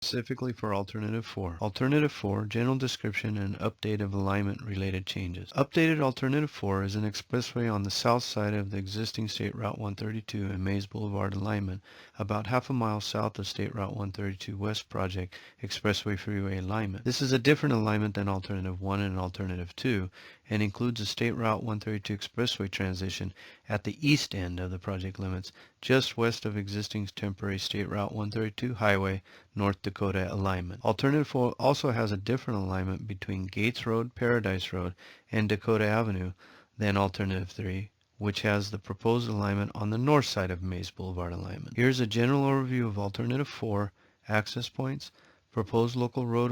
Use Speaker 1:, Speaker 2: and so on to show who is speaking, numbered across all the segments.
Speaker 1: specifically for Alternative 4. Alternative 4, General Description and Update of Alignment Related Changes. Updated Alternative 4 is an expressway on the south side of the existing State Route 132 and Mays Boulevard alignment, about half a mile south of State Route 132 West Project Expressway Freeway alignment. This is a different alignment than Alternative 1 and Alternative 2 and includes a State Route 132 Expressway transition at the east end of the project limits, just west of existing temporary State Route 132 highway, North Dakota alignment. Alternative 4 also has a different alignment between Gates Road, Paradise Road, and Dakota Avenue than Alternative 3, which has the proposed alignment on the north side of Mays Boulevard alignment. Here's a general overview of Alternative 4 access points, proposed local road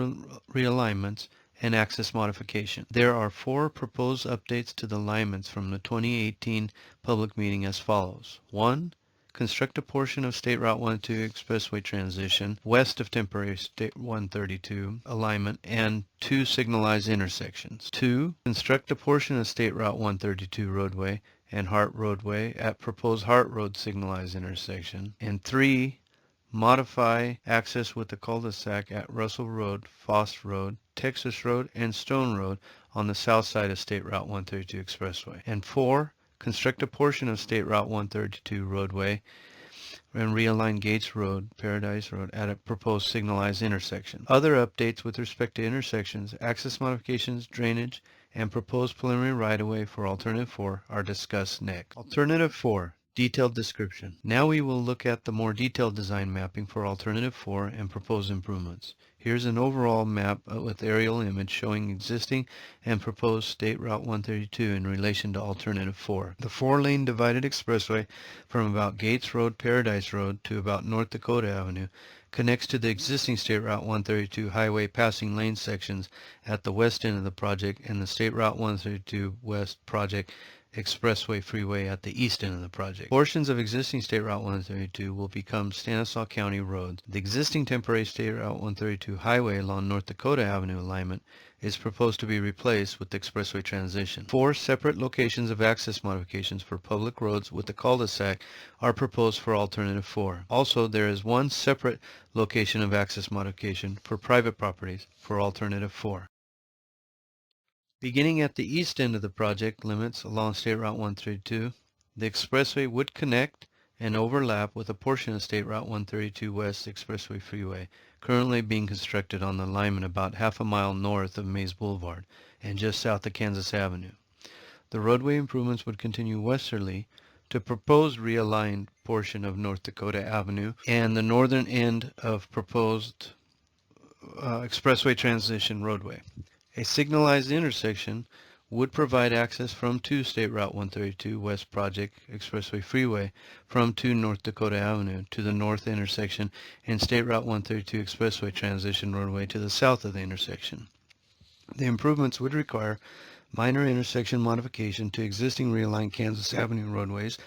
Speaker 1: realignments, and access modification. There are 4 proposed updates to the alignments from the 2018 public meeting as follows. 1. Construct a portion of State Route 132 Expressway transition west of temporary State 132 alignment and 2 signalized intersections. 2. Construct a portion of State Route 132 roadway and Hart roadway at proposed Hart Road signalized intersection. And 3. Modify access with the cul-de-sac at Russell Road, Foss Road, Texas Road, and Stone Road on the south side of State Route 132 Expressway. And 4. Construct a portion of State Route 132 roadway and realign Gates Road, Paradise Road at a proposed signalized intersection. Other updates with respect to intersections, access modifications, drainage, and proposed preliminary right-of-way for Alternative 4 are discussed next. Alternative 4. Detailed description. Now we will look at the more detailed design mapping for Alternative 4 and proposed improvements. Here's an overall map with aerial image showing existing and proposed State Route 132 in relation to Alternative 4. The 4-lane divided expressway from about Gates Road, Paradise Road to about North Dakota Avenue connects to the existing State Route 132 highway passing lane sections at the west end of the project and the State Route 132 West Project Expressway Freeway at the east end of the project. Portions of existing State Route 132 will become Stanislaus County roads. The existing temporary State Route 132 highway along North Dakota Avenue alignment is proposed to be replaced with the expressway transition. 4 separate locations of access modifications for public roads with the cul-de-sac are proposed for Alternative 4. Also, there is 1 separate location of access modification for private properties for Alternative 4. Beginning at the east end of the project limits along State Route 132, the expressway would connect and overlap with a portion of State Route 132 West Expressway Freeway currently being constructed on the alignment about half a mile north of Mays Boulevard and just south of Kansas Avenue. The roadway improvements would continue westerly to proposed realigned portion of North Dakota Avenue and the northern end of proposed expressway transition roadway. A signalized intersection would provide access from 2 State Route 132 West Project Expressway Freeway from 2 North Dakota Avenue to the north intersection and State Route 132 Expressway transition roadway to the south of the intersection. The improvements would require minor intersection modification to existing realigned Kansas Avenue roadways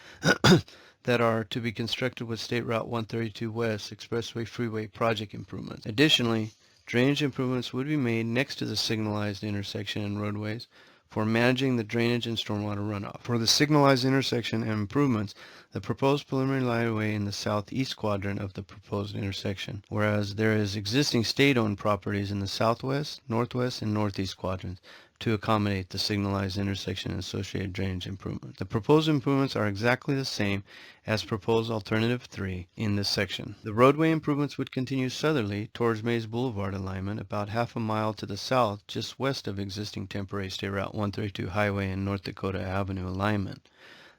Speaker 1: that are to be constructed with State Route 132 West Expressway Freeway project improvements. Additionally, drainage improvements would be made next to the signalized intersection and roadways for managing the drainage and stormwater runoff. For the signalized intersection and improvements, the proposed preliminary right-of-way in the southeast quadrant of the proposed intersection, whereas there is existing state-owned properties in the southwest, northwest, and northeast quadrants to accommodate the signalized intersection and associated drainage improvements. The proposed improvements are exactly the same as proposed Alternative 3 in this section. The roadway improvements would continue southerly towards Mays Boulevard alignment about half a mile to the south just west of existing temporary State Route 132 highway and North Dakota Avenue alignment.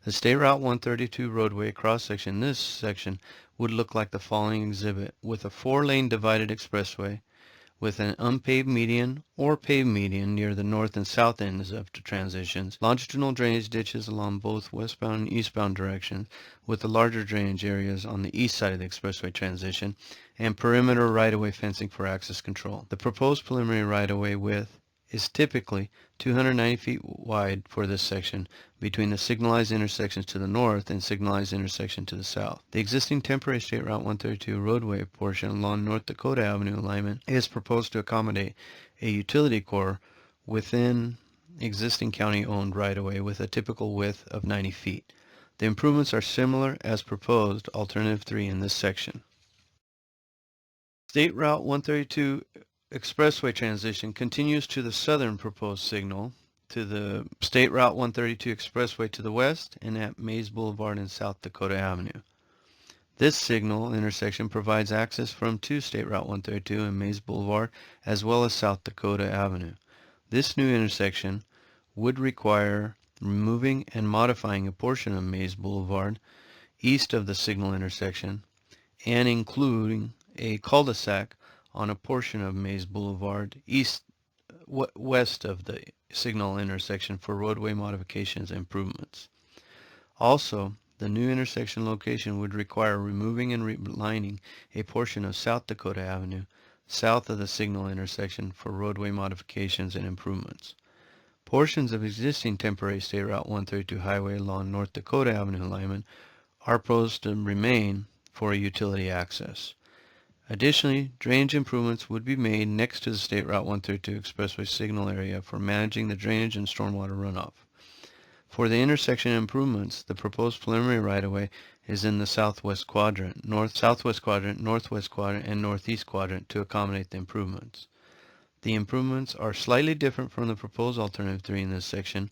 Speaker 1: The State Route 132 roadway cross-section in this section would look like the following exhibit with a 4-lane divided expressway with an unpaved median or paved median near the north and south ends of the transitions, longitudinal drainage ditches along both westbound and eastbound directions with the larger drainage areas on the east side of the expressway transition, and perimeter right-of-way fencing for access control. The proposed preliminary right-of-way width is typically 290 feet wide for this section between the signalized intersections to the north and signalized intersection to the south. The existing temporary State Route 132 roadway portion along North Dakota Avenue alignment is proposed to accommodate a utility core within existing county-owned right-of-way with a typical width of 90 feet. The improvements are similar as proposed Alternative 3 in this section. State Route 132 Expressway transition continues to the southern proposed signal to the State Route 132 Expressway to the west and at Mays Boulevard and South Dakota Avenue. This signal intersection provides access from to State Route 132 and Mays Boulevard as well as South Dakota Avenue. This new intersection would require removing and modifying a portion of Mays Boulevard east of the signal intersection and including a cul-de-sac on a portion of Mays Boulevard west of the signal intersection for roadway modifications and improvements. Also, the new intersection location would require removing and relining a portion of South Dakota Avenue south of the signal intersection for roadway modifications and improvements. Portions of existing temporary State Route 132 highway along North Dakota Avenue alignment are proposed to remain for utility access. Additionally, drainage improvements would be made next to the State Route 132 Expressway signal area for managing the drainage and stormwater runoff. For the intersection improvements, the proposed preliminary right-of-way is in the southwest quadrant, northwest quadrant, and northeast quadrant to accommodate the improvements. The improvements are slightly different from the proposed Alternative 3 in this section.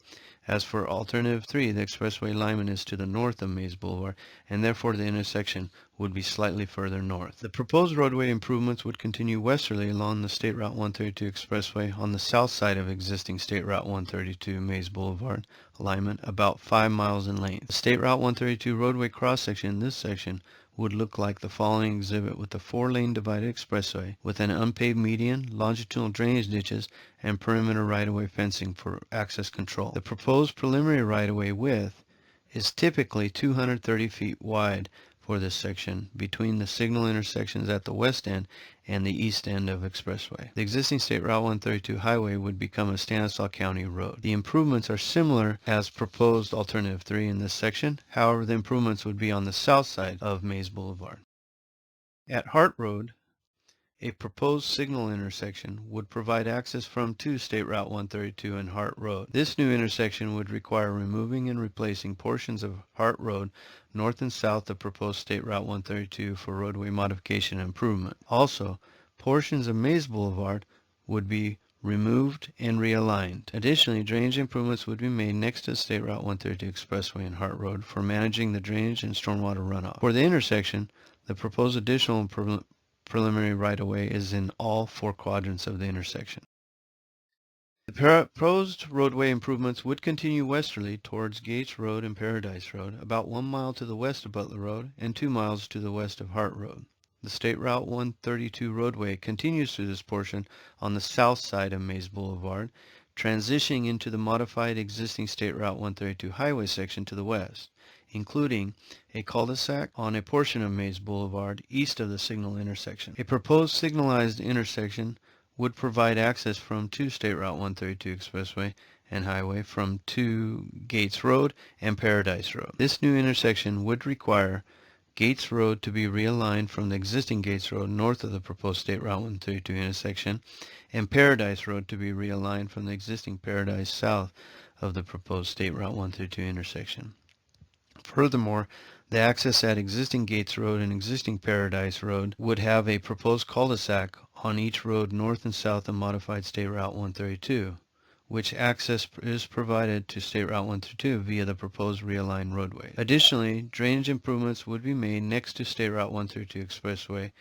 Speaker 1: As for Alternative 3, the expressway alignment is to the north of Mays Boulevard, and therefore the intersection would be slightly further north. The proposed roadway improvements would continue westerly along the State Route 132 Expressway on the south side of existing State Route 132 Mays Boulevard alignment, about 5 miles in length. The State Route 132 roadway cross-section in this section would look like the following exhibit with a 4-lane divided expressway with an unpaved median, longitudinal drainage ditches, and perimeter right-of-way fencing for access control. The proposed preliminary right-of-way width is typically 230 feet wide for this section between the signal intersections at the west end and the east end of expressway. The existing State Route 132 highway would become a Stanislaus County road. The improvements are similar as proposed Alternative 3 in this section. However, the improvements would be on the south side of Mays Boulevard. At Hart Road, a proposed signal intersection would provide access from to State Route 132 and Hart Road. This new intersection would require removing and replacing portions of Hart Road north and south of proposed State Route 132 for roadway modification and improvement. Also, portions of Mays Boulevard would be removed and realigned. Additionally, drainage improvements would be made next to State Route 132 Expressway and Hart Road for managing the drainage and stormwater runoff. For the intersection, the proposed additional preliminary right-of-way is in all 4 quadrants of the intersection. The proposed roadway improvements would continue westerly towards Gates Road and Paradise Road, about 1 mile to the west of Butler Road and 2 miles to the west of Hart Road. The State Route 132 roadway continues through this portion on the south side of Mays Boulevard, transitioning into the modified existing State Route 132 highway section to the west, including a cul-de-sac on a portion of Mays Boulevard east of the signal intersection. A proposed signalized intersection would provide access from to State Route 132 Expressway and Highway from to Gates Road and Paradise Road. This new intersection would require Gates Road to be realigned from the existing Gates Road north of the proposed State Route 132 intersection and Paradise Road to be realigned from the existing Paradise south of the proposed State Route 132 intersection. Furthermore, the access at existing Gates Road and existing Paradise Road would have a proposed cul-de-sac on each road north and south of modified State Route 132, which access is provided to State Route 132 via the proposed realigned roadway. Additionally, drainage improvements would be made next to State Route 132 Expressway,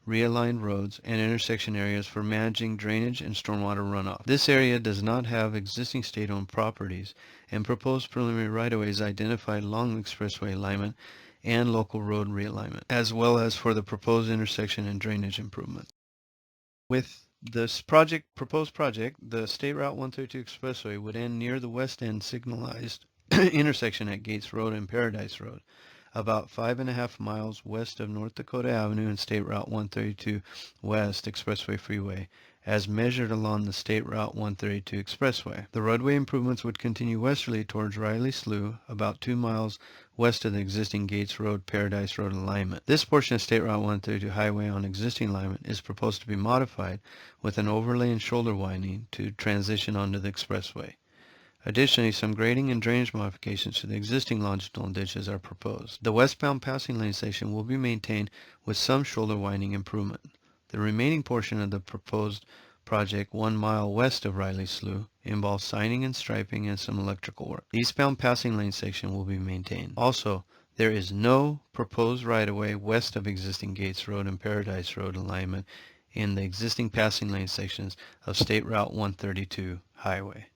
Speaker 1: realigned roads, and intersection areas for managing drainage and stormwater runoff. This area does not have existing state-owned properties, and proposed preliminary right-of-way is identified along the expressway alignment and local road realignment, as well as for the proposed intersection and drainage improvements. With this proposed project, the State Route 132 Expressway would end near the west end signalized intersection at Gates Road and Paradise Road, about 5.5 miles west of North Dakota Avenue and State Route 132 West Expressway Freeway, as measured along the State Route 132 Expressway. The roadway improvements would continue westerly towards Riley Slough, about 2 miles west of the existing Gates Road Paradise Road alignment. This portion of State Route 132 highway on existing alignment is proposed to be modified with an overlay and shoulder widening to transition onto the expressway. Additionally, some grading and drainage modifications to the existing longitudinal ditches are proposed. The westbound passing lane section will be maintained with some shoulder widening improvement. The remaining portion of the proposed project 1 mile west of Riley Slough involves signing and striping and some electrical work. The eastbound passing lane section will be maintained. Also, there is no proposed right-of-way west of existing Gates Road and Paradise Road alignment in the existing passing lane sections of State Route 132 highway.